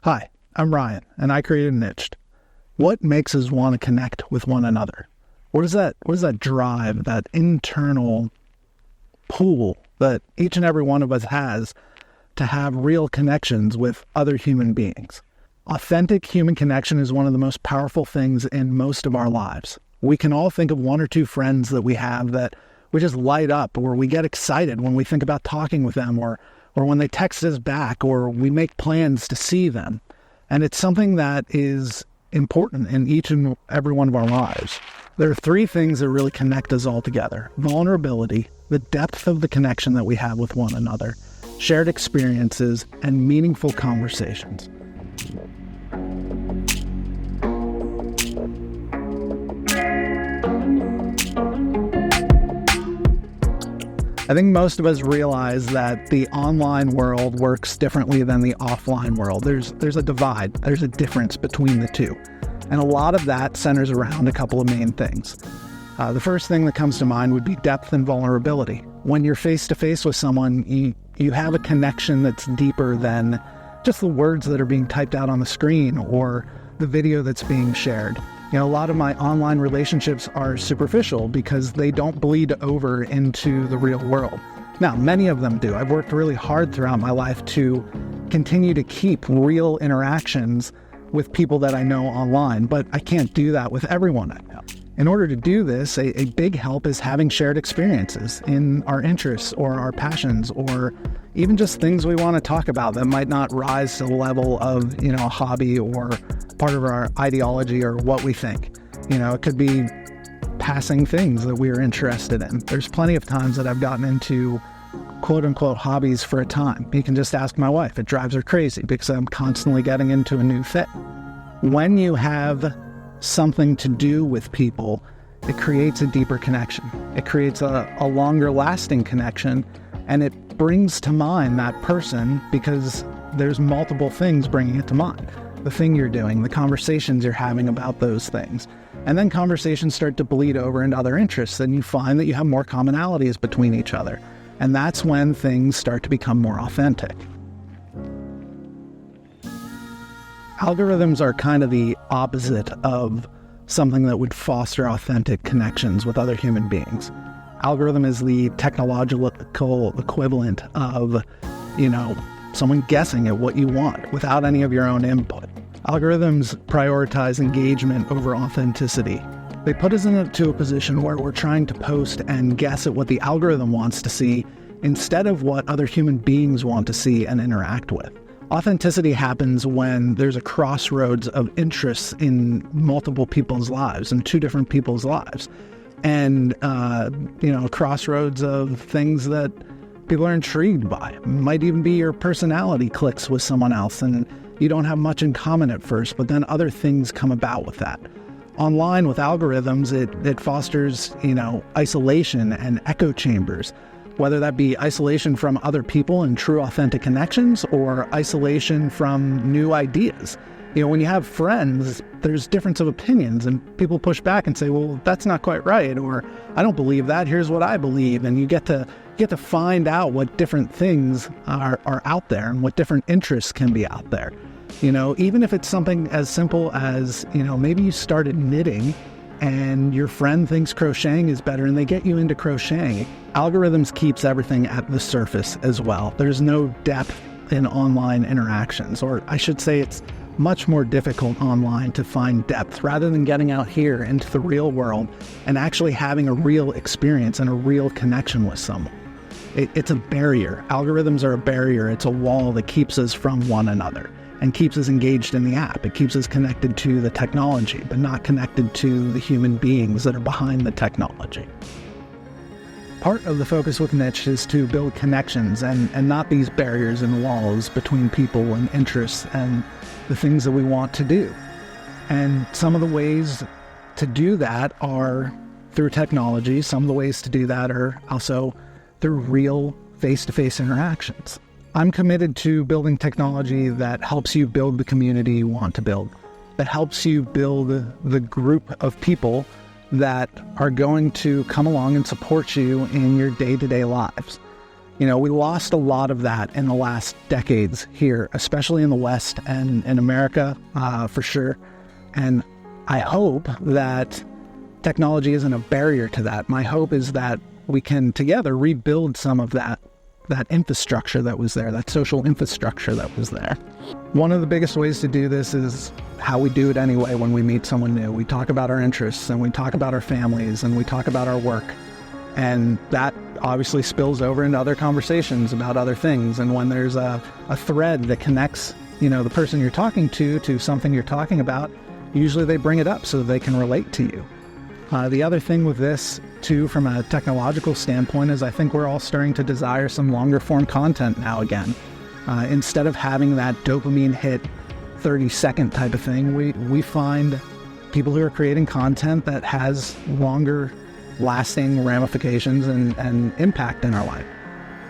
Hi, I'm Ryan, and I created Nyched. What makes us want to connect with one another? What is that drive, that internal pull that each and every one of us has to have real connections with other human beings? Authentic human connection is one of the most powerful things in most of our lives. We can all think of one or two friends that we have that we just light up, or we get excited when we think about talking with them, or when they text us back, or we make plans to see them. And it's something that is important in each and every one of our lives. There are three things that really connect us all together: vulnerability, the depth of the connection that we have with one another, shared experiences, and meaningful conversations. I think most of us realize that the online world works differently than the offline world. There's a divide. There's a difference between the two. And a lot of that centers around a couple of main things. The first thing that comes to mind would be depth and vulnerability. When you're face-to-face with someone, you have a connection that's deeper than just the words that are being typed out on the screen or the video that's being shared. A lot of my online relationships are superficial because they don't bleed over into the real world. Now, many of them do. I've worked really hard throughout my life to continue to keep real interactions with people that I know online, but I can't do that with everyone I know. In order to do this, a big help is having shared experiences in our interests or our passions, or even just things we want to talk about that might not rise to the level of, a hobby or part of our ideology or what we think. It could be passing things that we are interested in. There's plenty of times that I've gotten into quote-unquote hobbies for a time. You can just ask my wife. It drives her crazy because I'm constantly getting into a new thing. When you have something to do with people, it creates a deeper connection. It creates a longer lasting connection, and it brings to mind that person because there's multiple things bringing it to mind. The thing you're doing, the conversations you're having about those things. And then conversations start to bleed over into other interests, and you find that you have more commonalities between each other. And that's when things start to become more authentic. Algorithms are kind of the opposite of something that would foster authentic connections with other human beings. Algorithm is the technological equivalent of, someone guessing at what you want without any of your own input. Algorithms prioritize engagement over authenticity. They put us into a position where we're trying to post and guess at what the algorithm wants to see instead of what other human beings want to see and interact with. Authenticity happens when there's a crossroads of interests in multiple people's lives, in two different people's lives. And, crossroads of things that people are intrigued by. It might even be your personality clicks with someone else and you don't have much in common at first, but then other things come about with that. Online with algorithms, it fosters, isolation and echo chambers, whether that be isolation from other people and true authentic connections or isolation from new ideas. When you have friends, there's difference of opinions and people push back and say, well, that's not quite right, or I don't believe that, here's what I believe. And you get to find out what different things are out there and what different interests can be out there. Even if it's something as simple as, maybe you started knitting and your friend thinks crocheting is better and they get you into crocheting. Algorithms keeps everything at the surface as well. There's no depth in online interactions, or I should say it's much more difficult online to find depth rather than getting out here into the real world and actually having a real experience and a real connection with someone. It's a barrier. Algorithms are a barrier. It's a wall that keeps us from one another and keeps us engaged in the app. It keeps us connected to the technology, but not connected to the human beings that are behind the technology. Part of the focus with Nyched is to build connections and not these barriers and walls between people and interests and the things that we want to do. And some of the ways to do that are through technology. Some of the ways to do that are also through real face-to-face interactions. I'm committed to building technology that helps you build the community you want to build, that helps you build the group of people that are going to come along and support you in your day-to-day lives. We lost a lot of that in the last decades here, especially in the West and in America, for sure. And I hope that technology isn't a barrier to that. My hope is that we can together rebuild some of that infrastructure that was there, that social infrastructure that was there. One of the biggest ways to do this is how we do it anyway when we meet someone new. We talk about our interests, and we talk about our families, and we talk about our work. And that obviously spills over into other conversations about other things. And when there's a thread that connects, the person you're talking to something you're talking about, usually they bring it up so that they can relate to you. The other thing with this, too, from a technological standpoint, is I think we're all starting to desire some longer form content now again. Instead of having that dopamine hit 30-second type of thing, we find people who are creating content that has longer lasting ramifications and impact in our life.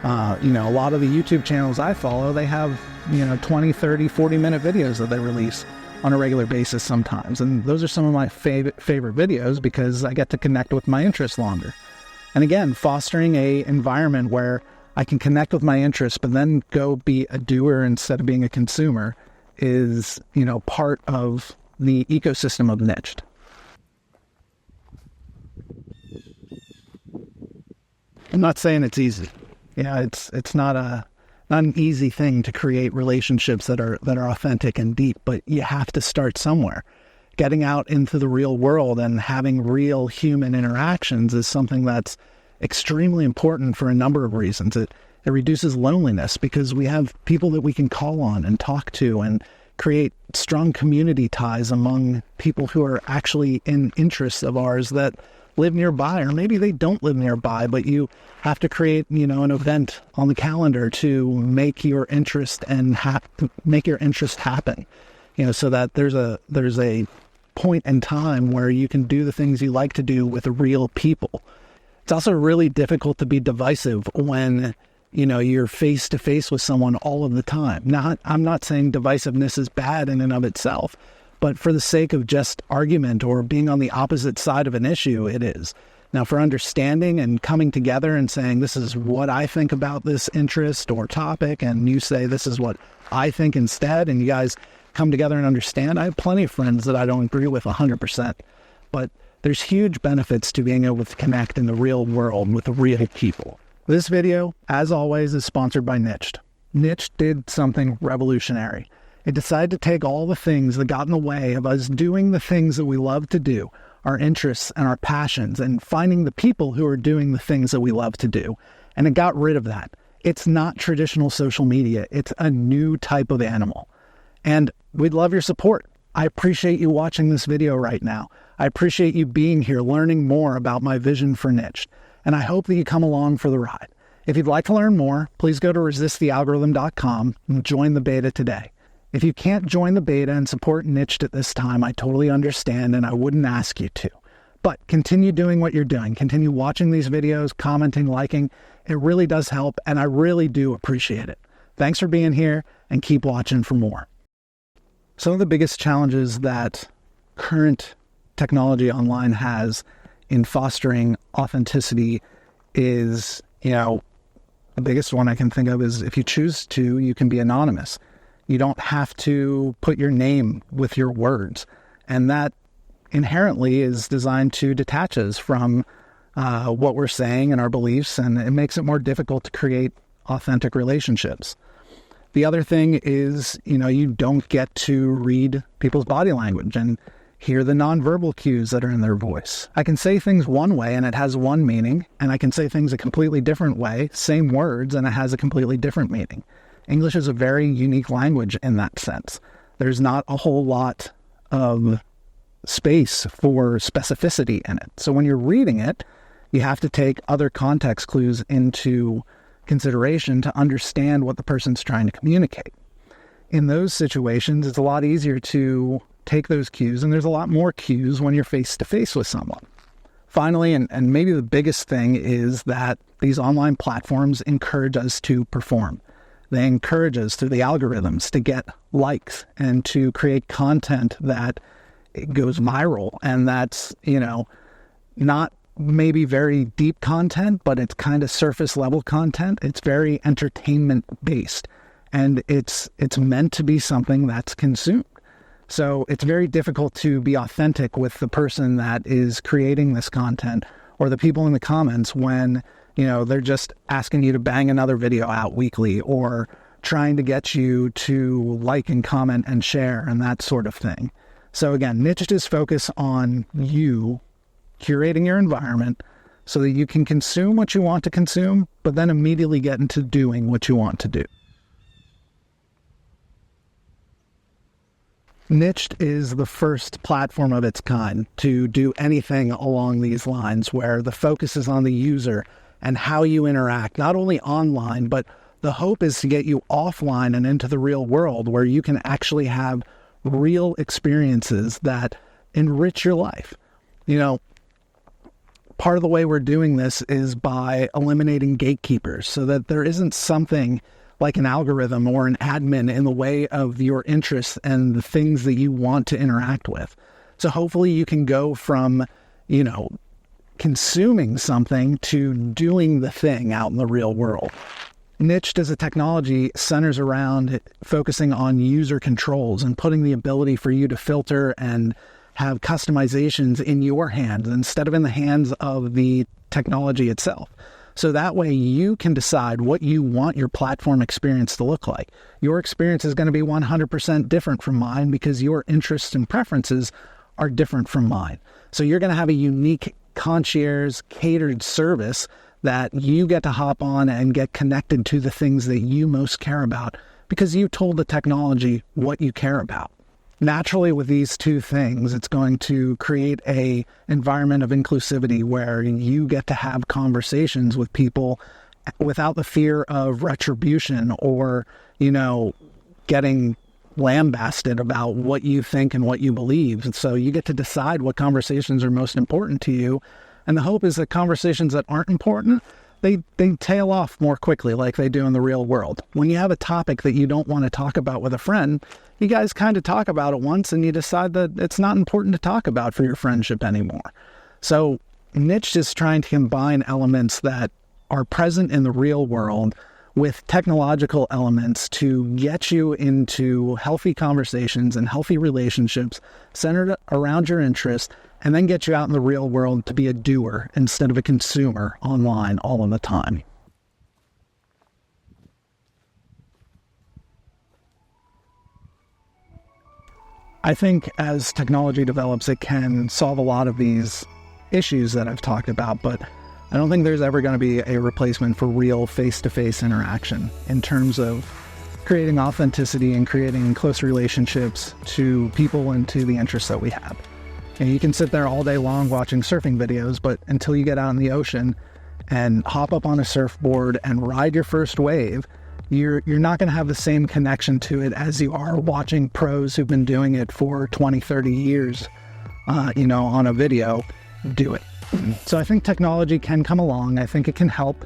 A lot of the YouTube channels I follow, they have 20, 30, 40-minute videos that they release on a regular basis sometimes. And those are some of my favorite videos because I get to connect with my interests longer. And again, fostering a environment where I can connect with my interests, but then go be a doer instead of being a consumer is, part of the ecosystem of Nyched. I'm not saying it's easy. It's not an easy thing to create relationships that are authentic and deep, but you have to start somewhere. Getting out into the real world and having real human interactions is something that's extremely important for a number of reasons. It reduces loneliness because we have people that we can call on and talk to and create strong community ties among people who are actually in interests of ours that live nearby, or maybe they don't live nearby, but you have to create, an event on the calendar to make your interest and make your interest happen, so that there's a point in time where you can do the things you like to do with real people. It's also really difficult to be divisive when, you're face to face with someone all of the time. Now, I'm not saying divisiveness is bad in and of itself, but for the sake of just argument or being on the opposite side of an issue, it is. Now, for understanding and coming together and saying, this is what I think about this interest or topic, and you say, this is what I think instead, and you guys come together and understand. I have plenty of friends that I don't agree with 100%, but there's huge benefits to being able to connect in the real world with real people. This video, as always, is sponsored by Nyched. Nyched did something revolutionary. It decided to take all the things that got in the way of us doing the things that we love to do, our interests and our passions, and finding the people who are doing the things that we love to do. And it got rid of that. It's not traditional social media. It's a new type of animal. And we'd love your support. I appreciate you watching this video right now. I appreciate you being here, learning more about my vision for Nyched. And I hope that you come along for the ride. If you'd like to learn more, please go to resistthealgorithm.com and join the beta today. If you can't join the beta and support Nyched at this time, I totally understand, and I wouldn't ask you to. But continue doing what you're doing. Continue watching these videos, commenting, liking. It really does help, and I really do appreciate it. Thanks for being here, and keep watching for more. Some of the biggest challenges that current technology online has in fostering authenticity is, the biggest one I can think of is if you choose to, you can be anonymous. You don't have to put your name with your words. And that inherently is designed to detach us from what we're saying and our beliefs, and it makes it more difficult to create authentic relationships. The other thing is, you don't get to read people's body language and hear the nonverbal cues that are in their voice. I can say things one way and it has one meaning, and I can say things a completely different way, same words, and it has a completely different meaning. English is a very unique language in that sense. There's not a whole lot of space for specificity in it. So when you're reading it, you have to take other context clues into consideration to understand what the person's trying to communicate. In those situations, it's a lot easier to take those cues, and there's a lot more cues when you're face-to-face with someone. Finally, and maybe the biggest thing, is that these online platforms encourage us to perform. They encourage us through the algorithms to get likes and to create content that goes viral. And that's, not maybe very deep content, but it's kind of surface level content. It's very entertainment based, and it's meant to be something that's consumed. So it's very difficult to be authentic with the person that is creating this content or the people in the comments when, they're just asking you to bang another video out weekly or trying to get you to like and comment and share and that sort of thing. So again, Nyched is focused on you curating your environment so that you can consume what you want to consume, but then immediately get into doing what you want to do. Nyched is the first platform of its kind to do anything along these lines, where the focus is on the user and how you interact, not only online, but the hope is to get you offline and into the real world where you can actually have real experiences that enrich your life. Part of the way we're doing this is by eliminating gatekeepers so that there isn't something like an algorithm or an admin in the way of your interests and the things that you want to interact with. So hopefully you can go from, consuming something to doing the thing out in the real world. Nyched as a technology centers around focusing on user controls and putting the ability for you to filter and have customizations in your hands instead of in the hands of the technology itself. So that way you can decide what you want your platform experience to look like. Your experience is going to be 100% different from mine because your interests and preferences are different from mine. So you're going to have a unique concierge catered service that you get to hop on and get connected to the things that you most care about because you told the technology what you care about. Naturally, with these two things, it's going to create an environment of inclusivity where you get to have conversations with people without the fear of retribution or, getting lambasted about what you think and what you believe. And so you get to decide what conversations are most important to you. And the hope is that conversations that aren't important, they tail off more quickly like they do in the real world. When you have a topic that you don't want to talk about with a friend, you guys kind of talk about it once and you decide that it's not important to talk about for your friendship anymore. So Nyched is trying to combine elements that are present in the real world with technological elements to get you into healthy conversations and healthy relationships centered around your interests, and then get you out in the real world to be a doer instead of a consumer online all of the time. I think as technology develops, it can solve a lot of these issues that I've talked about, but I don't think there's ever going to be a replacement for real face-to-face interaction in terms of creating authenticity and creating close relationships to people and to the interests that we have. And you can sit there all day long watching surfing videos, but until you get out in the ocean and hop up on a surfboard and ride your first wave, you're not going to have the same connection to it as you are watching pros who've been doing it for 20, 30 years, on a video do it. So I think technology can come along. I think it can help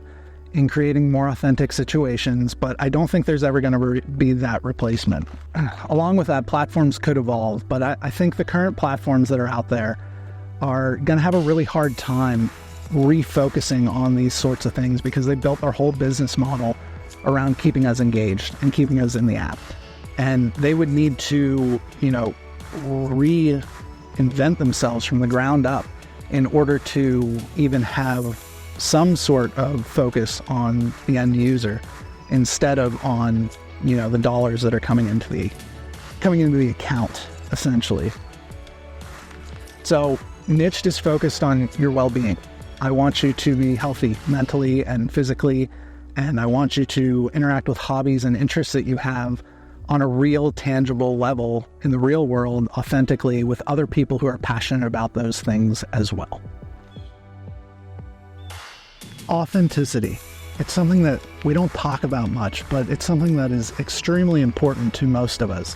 in creating more authentic situations, but I don't think there's ever going to be that replacement. Along with that, platforms could evolve, but I think the current platforms that are out there are going to have a really hard time refocusing on these sorts of things because they built their whole business model around keeping us engaged and keeping us in the app. And they would need to, reinvent themselves from the ground up in order to even have some sort of focus on the end user instead of on, the dollars that are coming into the account, essentially. So Nyched is focused on your well-being. I want you to be healthy mentally and physically, and I want you to interact with hobbies and interests that you have on a real, tangible level in the real world, authentically, with other people who are passionate about those things as well. Authenticity. It's something that we don't talk about much, but it's something that is extremely important to most of us.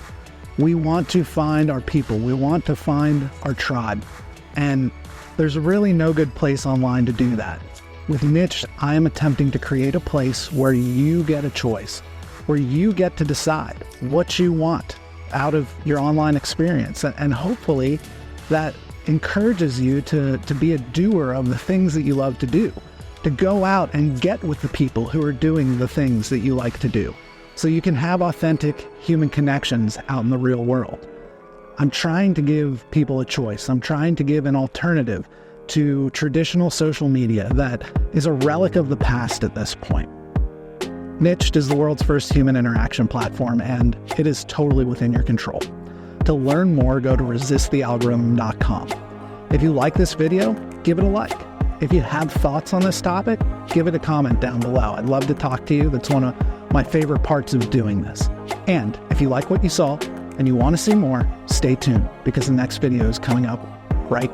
We want to find our people. We want to find our tribe. And there's really no good place online to do that. With Nyched, I am attempting to create a place where you get a choice, where you get to decide what you want out of your online experience. And hopefully that encourages you to be a doer of the things that you love to do, to go out and get with the people who are doing the things that you like to do, so you can have authentic human connections out in the real world. I'm trying to give people a choice. I'm trying to give an alternative to traditional social media that is a relic of the past at this point. Nyched is the world's first human interaction platform, and it is totally within your control. To learn more, go to resistthealgorithm.com. If you like this video, give it a like. If you have thoughts on this topic, give it a comment down below. I'd love to talk to you. That's one of my favorite parts of doing this. And if you like what you saw and you want to see more, stay tuned, because the next video is coming up right